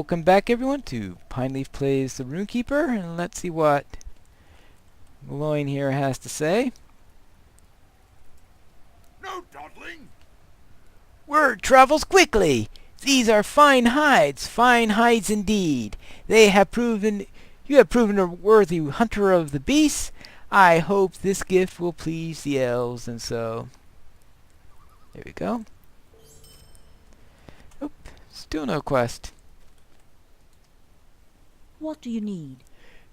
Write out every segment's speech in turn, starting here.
Welcome back everyone to Pineleaf Plays the Rune-keeper, and let's see what Malloyne here has to say. No dawdling! Word travels quickly! These are fine hides indeed. You have proven a worthy hunter of the beasts. I hope this gift will please the elves, and so there we go. Oop, still no quest. What do you need?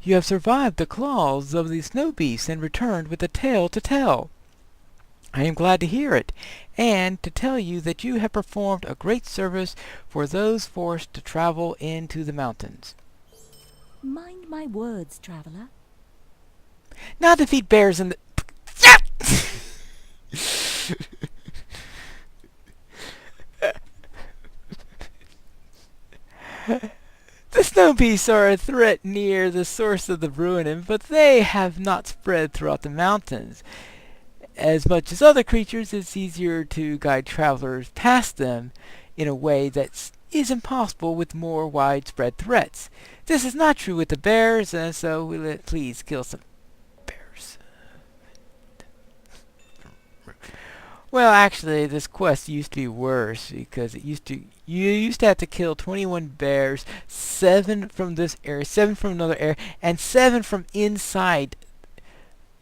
You have survived the claws of the snow beasts and returned with a tale to tell. I am glad to hear it, and to tell you that you have performed a great service for those forced to travel into the mountains. Mind my words, traveler. Now defeat bears in the... The snow beasts are a threat near the source of the ruin, but they have not spread throughout the mountains. As much as other creatures, it's easier to guide travelers past them in a way that is impossible with more widespread threats. This is not true with the bears, and so please kill some bears. Well, actually, this quest used to be worse because you used to have to kill 21 bears, 7 from this area, 7 from another area, and 7 from inside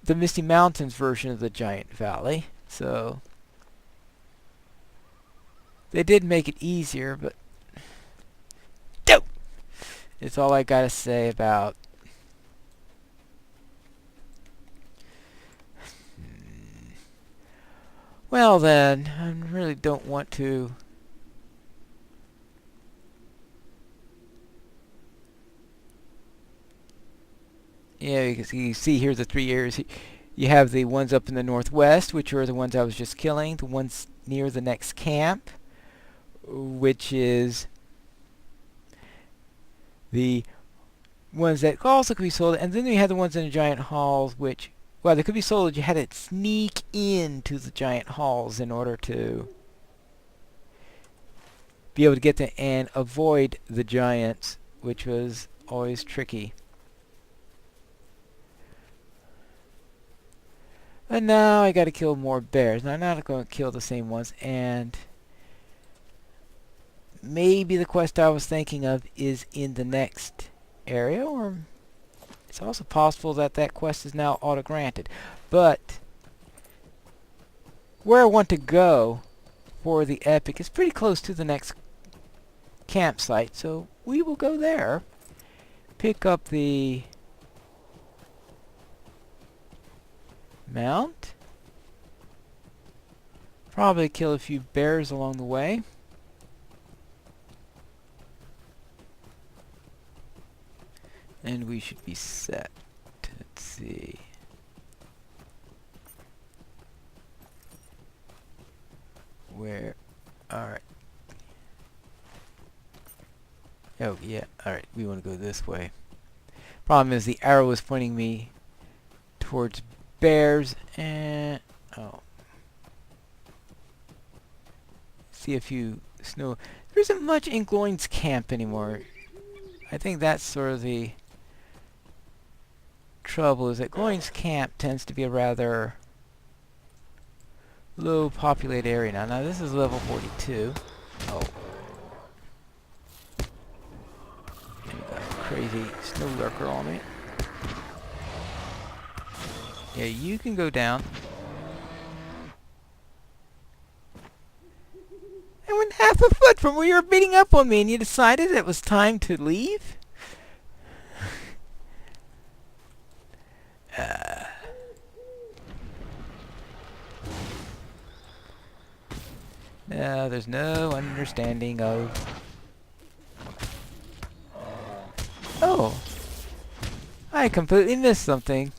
the Misty Mountains version of the Giant Valley. So they did make it easier, but dope. It's all I gotta say about. Well then, I really don't want to. Yeah, you see here the 3 areas. You have the ones up in the northwest, which are the ones I was just killing. The ones near the next camp, which is the ones that also could be sold. And then you have the ones in the giant halls, which, well, they could be sold. You had to sneak into the giant halls in order to be able to get them and avoid the giants, which was always tricky. And now I gotta kill more bears. Now I'm not going to kill the same ones, and maybe the quest I was thinking of is in the next area, or it's also possible that that quest is now auto-granted. But where I want to go for the epic is pretty close to the next campsite, so we will go there, pick up the mount, probably kill a few bears along the way, and we should be set. Let's see. Where? Alright. Oh, yeah. Alright, we want to go this way. Problem is the arrow is pointing me towards bears, and oh, see a few snow. There isn't much in Gloin's camp anymore. I think that's sort of the trouble, is that Gloin's camp tends to be a rather low populated area now. Now this is level 42. Oh, and we got a crazy snow lurker on me. Yeah, you can go down. I went half a foot from where you were beating up on me, and you decided it was time to leave? No, there's no understanding of... Oh! I completely missed something.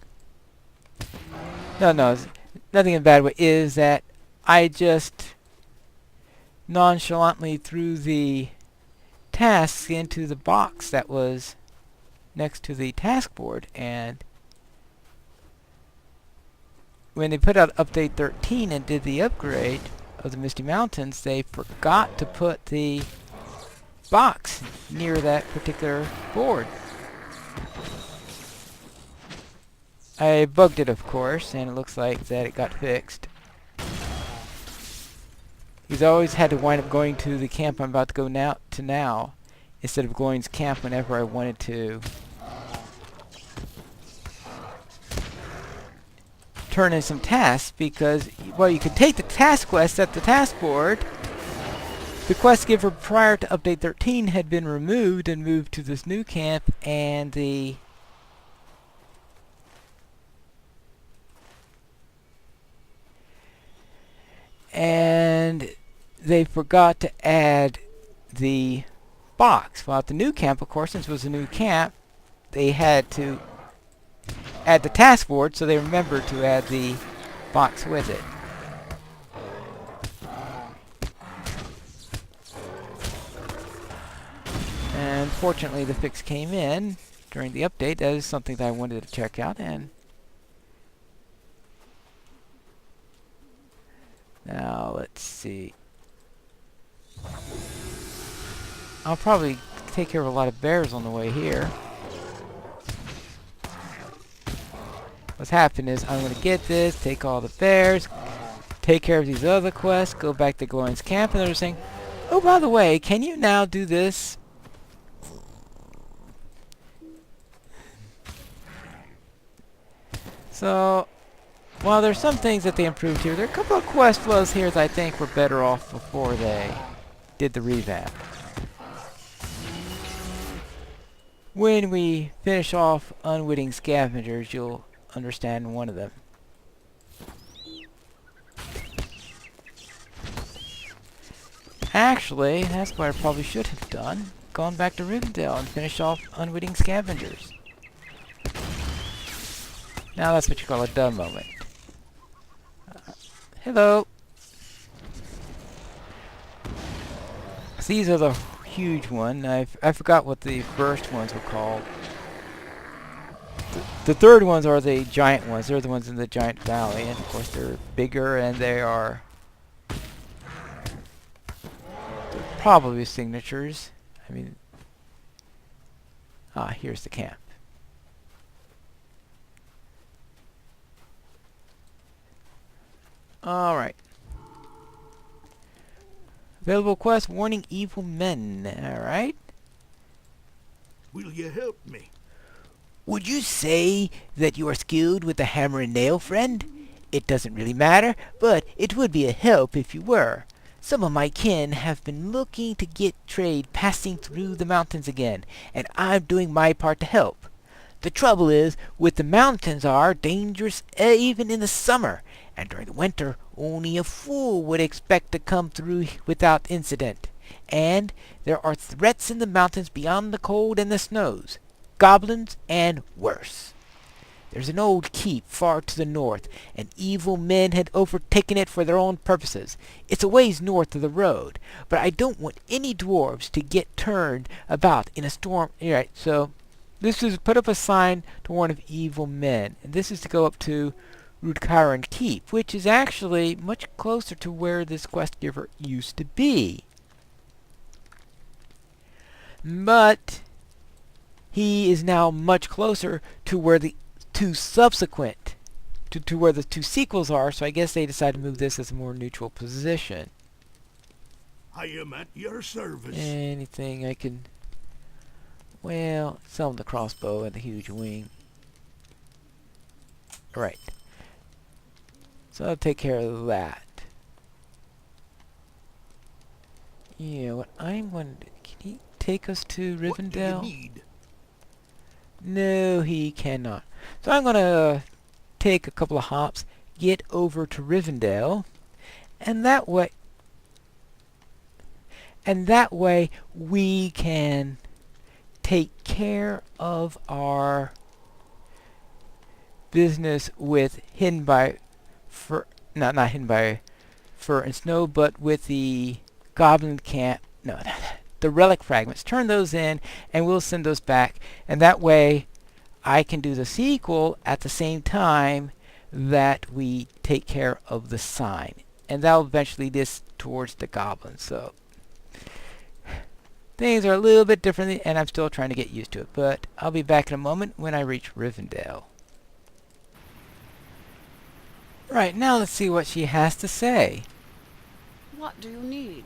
No, it's nothing in a bad way. Is that I just nonchalantly threw the tasks into the box that was next to the task board, and when they put out update 13 and did the upgrade of the Misty Mountains, they forgot to put the box near that particular board. I bugged it, of course, and it looks like that it got fixed. He's always had to wind up going to the camp I'm about to go now, instead of going to camp whenever I wanted to turn in some tasks, because, well, you could take the task quest at the task board. The quest giver prior to update 13 had been removed and moved to this new camp, and they forgot to add the box. Well, at the new camp, of course, since it was a new camp, they had to add the task board, so they remembered to add the box with it. And fortunately, the fix came in during the update. That is something that I wanted to check out. And now let's see. I'll probably take care of a lot of bears on the way here. What's happened is I'm going to get this, take all the bears, take care of these other quests, go back to Glorian's camp, and they're saying, oh, by the way, can you now do this? So, while there's some things that they improved here, there are a couple of quest flows here that I think were better off before they did the revamp. When we finish off Unwitting Scavengers, you'll understand one of them. Actually, that's what I probably should have done. Gone back to Rivendell and finish off Unwitting Scavengers. Now that's what you call a dumb moment. Hello! So these are the huge one. I forgot what the first ones were called. The third ones are the giant ones. They're the ones in the giant valley, and of course they're bigger, and they're probably signatures. I mean, here's the camp. Alright. Available quest, warning evil men. Alright. Will you help me? Would you say that you are skilled with the hammer and nail, friend? It doesn't really matter, but it would be a help if you were. Some of my kin have been looking to get trade passing through the mountains again, and I'm doing my part to help. The trouble is, with the mountains are dangerous even in the summer, and during the winter only a fool would expect to come through without incident. And there are threats in the mountains beyond the cold and the snows. Goblins and worse. There's an old keep far to the north, and evil men had overtaken it for their own purposes. It's a ways north of the road, but I don't want any dwarves to get turned about in a storm. Alright, so this is put up a sign to warn of evil men, and this is to go up to Rune-keeper Keep, which is actually much closer to where this quest giver used to be. But he is now much closer to where the two subsequent, to where the two sequels are, so I guess they decided to move this as a more neutral position. I am at your service. Anything I can, well, sell him the crossbow and the huge wing. Right. So I'll take care of that. Yeah, what I'm going to do, can he take us to Rivendell? What do you need? No, he cannot. So I'm going to take a couple of hops, get over to Rivendell, and that way we can take care of our business with Hidden by Fur, not Hidden by Fur and Snow, but with the Goblin Camp, no, the relic fragments. Turn those in, and we'll send those back, and that way I can do the sequel at the same time that we take care of the sign, and that'll eventually lead us towards the goblins. So Things are a little bit different, and I'm still trying to get used to it, but I'll be back in a moment when I reach Rivendell. Right, now let's see what she has to say. What do you need?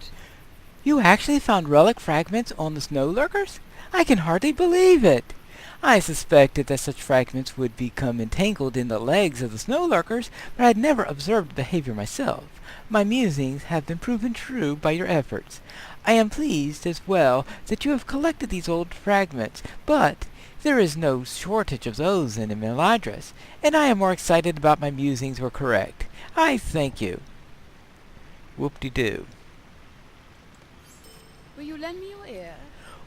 You actually found relic fragments on the snow lurkers? I can hardly believe it. I suspected that such fragments would become entangled in the legs of the snow lurkers, but I had never observed the behavior myself. My musings have been proven true by your efforts. I am pleased as well that you have collected these old fragments, but there is no shortage of those in Melidras, and I am more excited about my musings were correct. I thank you. Whoop-de-doo. Will you lend me your ear?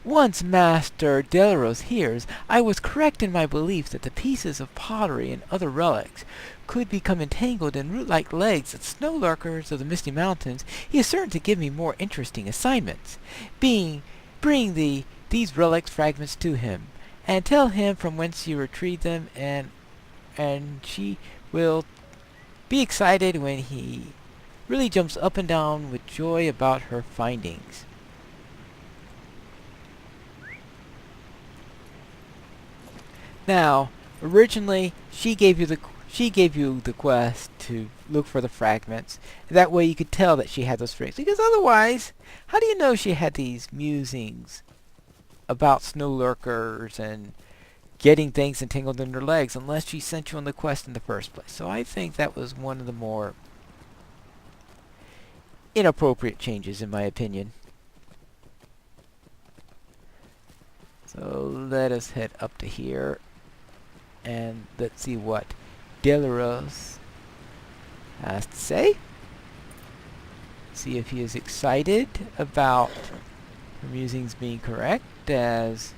Once Master Delros hears, I was correct in my belief that the pieces of pottery and other relics could become entangled in root-like legs of the snow lurkers of the Misty Mountains. He is certain to give me more interesting assignments. Bring these relics fragments to him, and tell him from whence you retrieved them, and she will be excited when he really jumps up and down with joy about her findings. Now, originally, she gave you the quest to look for the fragments. That way you could tell that she had those fragments. Because otherwise, how do you know she had these musings about snow lurkers and getting things entangled in her legs unless she sent you on the quest in the first place? So I think that was one of the more inappropriate changes, in my opinion. So let us head up to here. And let's see what Delros has to say. See if he is excited about her musings being correct, as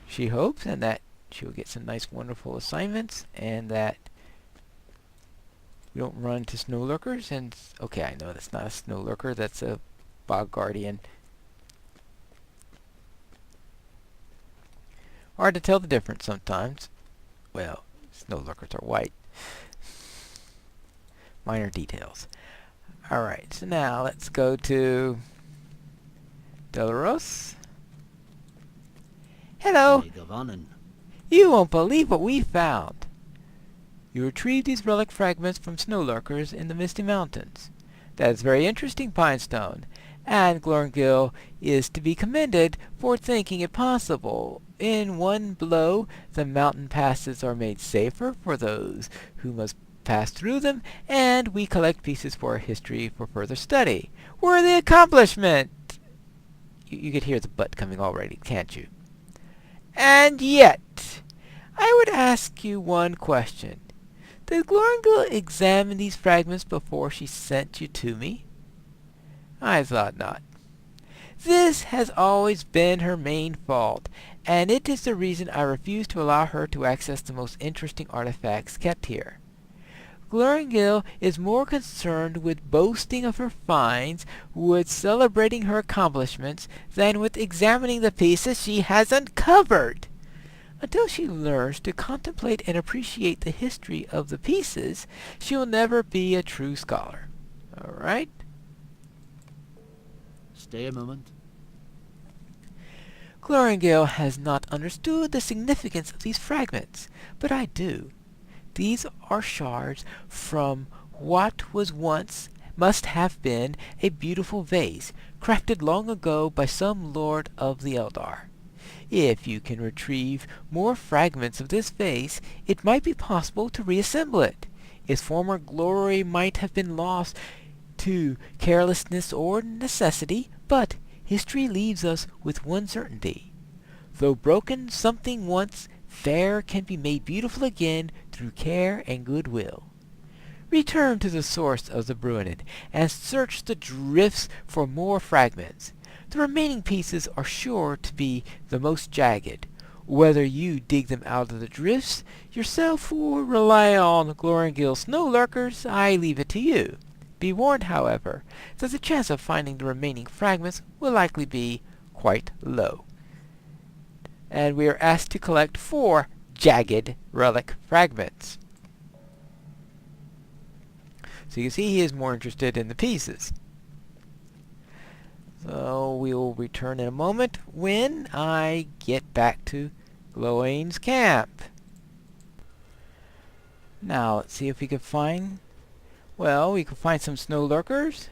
she hopes, and that she will get some nice, wonderful assignments, and that we don't run into snow lurkers. And okay, I know that's not a snow lurker; that's a bog guardian. Hard to tell the difference sometimes. Well, snow lurkers are white. Minor details. Alright, so now let's go to Delros. Hello! You won't believe what we found! You retrieved these relic fragments from snow lurkers in the Misty Mountains. That is very interesting, Pinestone, and Glorngil is to be commended for thinking it possible. In one blow, the mountain passes are made safer for those who must pass through them, and we collect pieces for our history for further study. Worthy accomplishment! You could hear the butt coming already, can't you? And yet, I would ask you one question. Did Glorngil examine these fragments before she sent you to me? I thought not. This has always been her main fault, and it is the reason I refuse to allow her to access the most interesting artifacts kept here. Glorngil is more concerned with boasting of her finds, with celebrating her accomplishments, than with examining the pieces she has uncovered. Until she learns to contemplate and appreciate the history of the pieces, she will never be a true scholar. All right? Stay a moment. Glorngil has not understood the significance of these fragments, but I do. These are shards from what was once, must have been, a beautiful vase, crafted long ago by some lord of the Eldar. If you can retrieve more fragments of this vase, it might be possible to reassemble it. Its former glory might have been lost to carelessness or necessity, but history leaves us with one certainty. Though broken something once, fair can be made beautiful again through care and goodwill. Return to the source of the Bruinen, and search the drifts for more fragments. The remaining pieces are sure to be the most jagged. Whether you dig them out of the drifts yourself or rely on Glorngil's snow lurkers, I leave it to you. Be warned, however, that the chance of finding the remaining fragments will likely be quite low. And we are asked to collect 4 jagged relic fragments. So you can see he is more interested in the pieces. So we'll return in a moment when I get back to Glowing's camp. Now, let's see if we can find... Well, we can find some snow lurkers.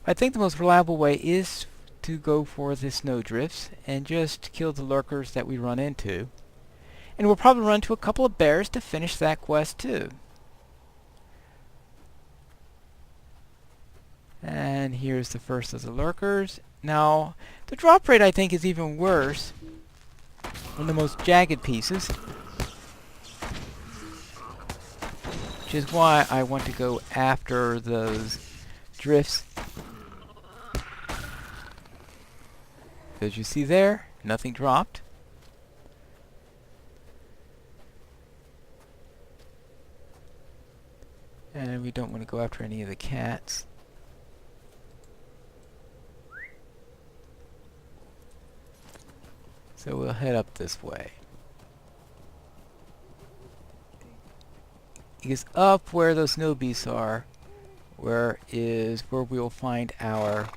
I think the most reliable way is to go for the snowdrifts and just kill the lurkers that we run into. And we'll probably run into a couple of bears to finish that quest too. And here's the first of the lurkers. Now, the drop rate I think is even worse on the most jagged pieces, which is why I want to go after those drifts. As you see there, nothing dropped. And we don't want to go after any of the cats. So we'll head up this way. Because up where those snow beasts are, where we'll find our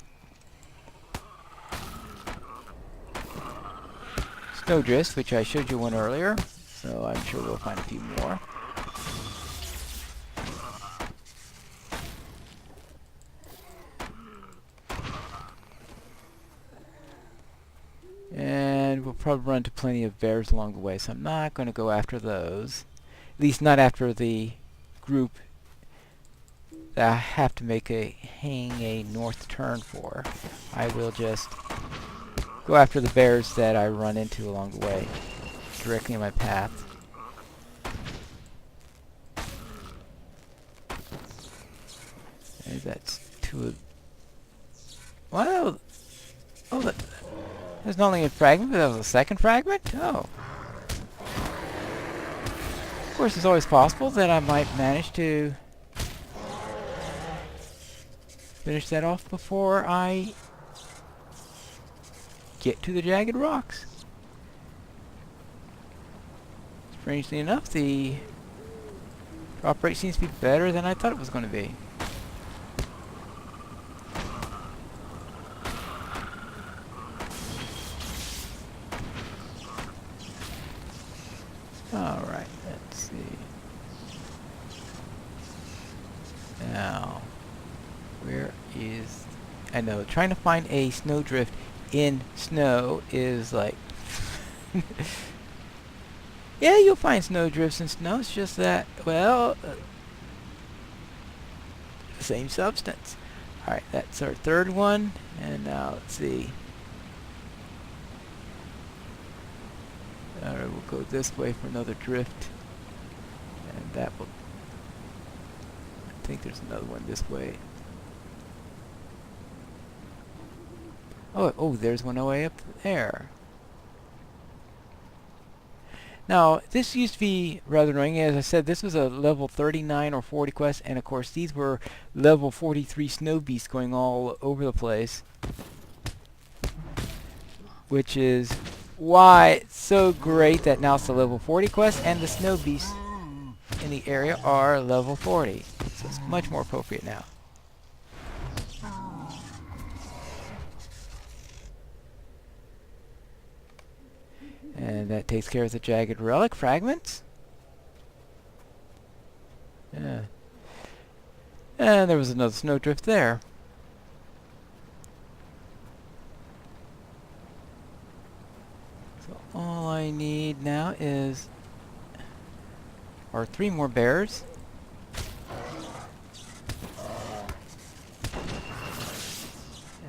snowdrifts, which I showed you one earlier. So I'm sure we'll find a few more. And we'll probably run into plenty of bears along the way, so I'm not going to go after those. At least not after the group that I have to hang a north turn for. I will just go after the bears that I run into along the way, directly in my path. And that's two of... Well, oh, there's not only a fragment, but there was a second fragment? Oh. Of course, it's always possible that I might manage to finish that off before I get to the jagged rocks. Strangely enough, the drop rate seems to be better than I thought it was going to be. Alright, let's see. Now, where is... I know, trying to find a snowdrift in snow is like... Yeah, you'll find snowdrifts in snow, it's just that, well... the same substance. Alright, that's our third one, and now let's see. Alright, we'll go this way for another drift. And that will... I think there's another one this way. Oh, there's one way up there. Now, this used to be rather annoying. As I said, this was a level 39 or 40 quest, and of course these were level 43 snow beasts going all over the place. Which is why it's so great that now it's the level 40 quest, and the snow beasts in the area are level 40. So it's much more appropriate now. And that takes care of the jagged relic fragments. Yeah. And there was another snowdrift there. So all I need now are 3 more bears.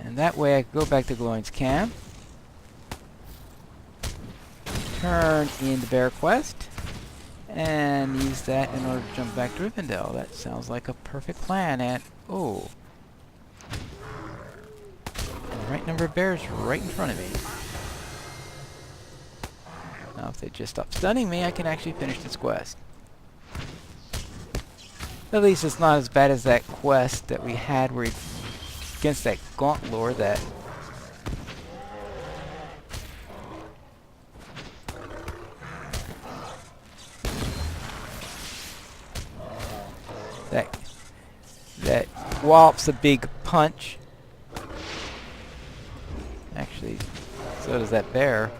And that way I can go back to Glowing's camp. Turn in the bear quest. And use that in order to jump back to Rivendell. That sounds like a perfect plan. And, oh. The right number of bears right in front of me. Now if they just stop stunning me, I can actually finish this quest. At least it's not as bad as that quest that we had where against that Gaunt Lord that that wallops a big punch. So does that bear.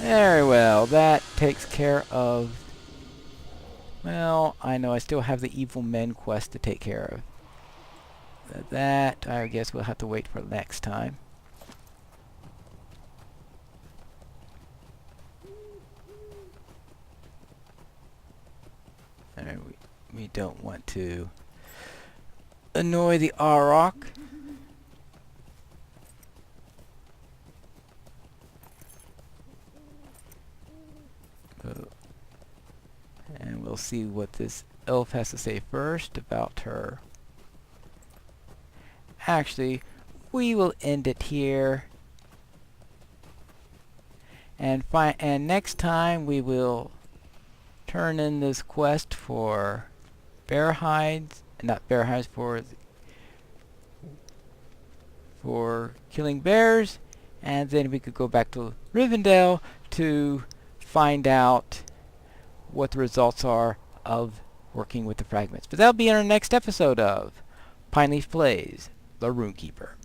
Very well, that takes care of... Well, I know I still have the evil men quest to take care of. That, I guess we'll have to wait for next time. And we don't want to annoy the Auroch. And we'll see what this elf has to say first about her. Actually, we will end it here. And next time we will turn in this quest for bear hides, not bear hides, for killing bears, and then we could go back to Rivendell to find out what the results are of working with the fragments. But that'll be in our next episode of Pineleaf Plays, the Rune-keeper.